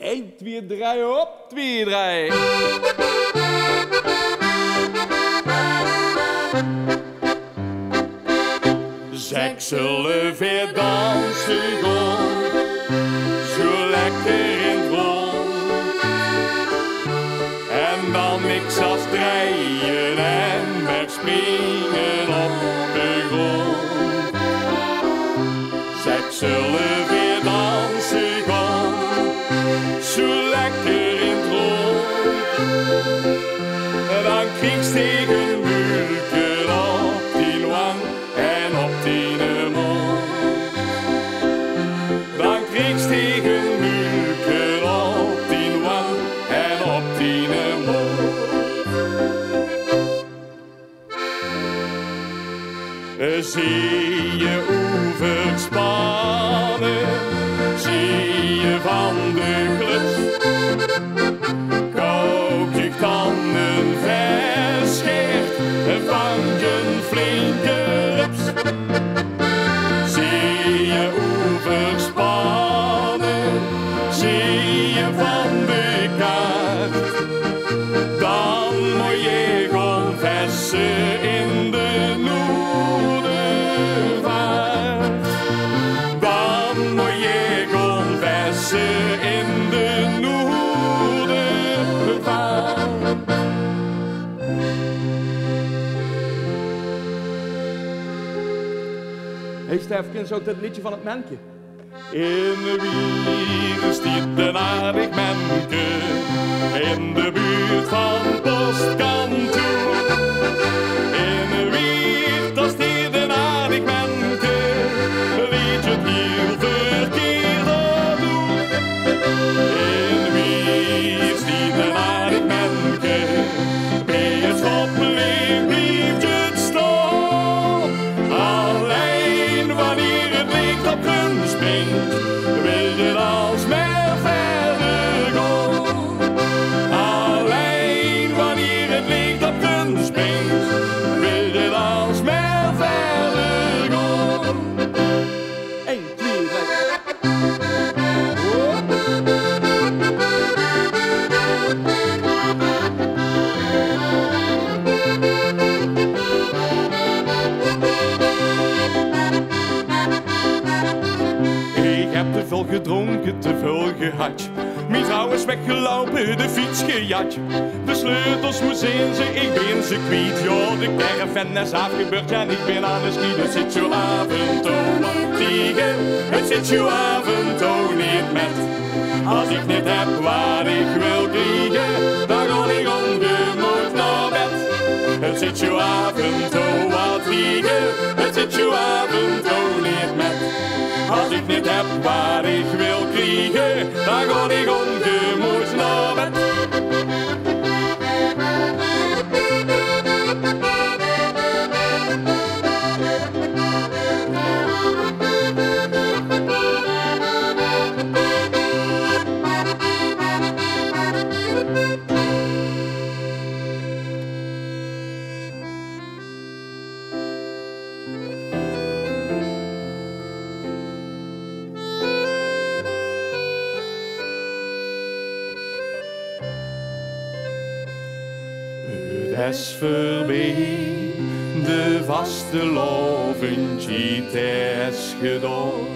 1, 2, 3, hop, 2, 3. Zeg, zullen weer dansen gaan, zo lekker in het rond. En dan niks als draaien en wegspringen op de grond. Zeg, zullen weer dansen gaan, zo lekker in het rond. En dan kriegst tegen mulken op die wang en op die mond. Dan kriegst tegen mulken op die wang en op die mond. Zie je oeverspannen, zie je van de klus. Kook je tanden verscheerd van je flinke rups. Zie je oeverspannen, zie je van de kaart. Dan moet je gewoon versen in de Noordervaart. Dan moet je gewoon versen in de Noordervaart. Hey Stef, ken je ook dat liedje van het mannetje? In de wier stiet een aardig mannetje, in de buurt van postkantoor. In de wier, daar stiet een aardig mannetje, liet je het heel verkeerd op doen. In de wier stiet een aardig mannetje, bij het schoppeling blieft het staan. Alleen wanneer het licht op hun springt, wil je alsmaar verder gaan. Alleen wanneer het licht op hun springt, wil je alsmaar verder gaan. 1, 2, 3. Ik heb te veel gedronken, te veel gehad. Mijn vrouw is weggelopen, de fiets gejat. De sleutels moest in ze, ik ben ze kwijt. Ja, de caravan is afgebeurd en ik ben aan de ski. Het zit zo af en toe op tegen, het zit zo af en toe niet met. Als ik niet heb wat ik wil krijgen, dan ga ik ongemoeid naar bed. Het zit zo af en toe wat liegen, het zit zo af en toe niet met. Als ik niet heb wat ik wil krijgen, dan ga ik ongemoeid naar bed. Het is voorbij, de Vastelaovendj is gedaan.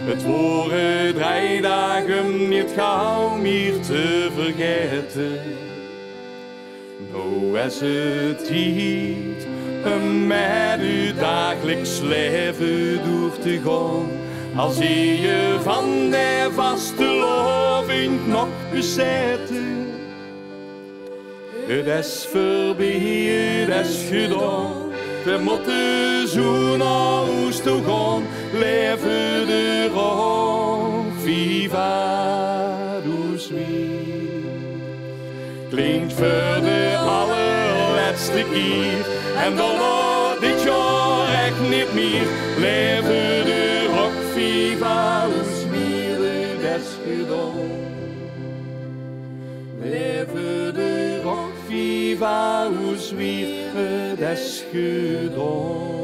Het waren 3 dagen niet gauw meer te vergeten. Nou is het tijd om met uw dagelijks leven door te gaan. Al zie je van de Vastelaovendj nog bezeten. Het is voorbij, het is gedaan. We moeten zo naar huis toe gaan. Leven de rood, viva dus weer. Klinkt voor de allerlaatste keer. En dan nog dit jaar echt niet meer. Leven de rock, viva dus weer. Het is gedaan. Leven de rock, viva dus weer. Het is gedaan.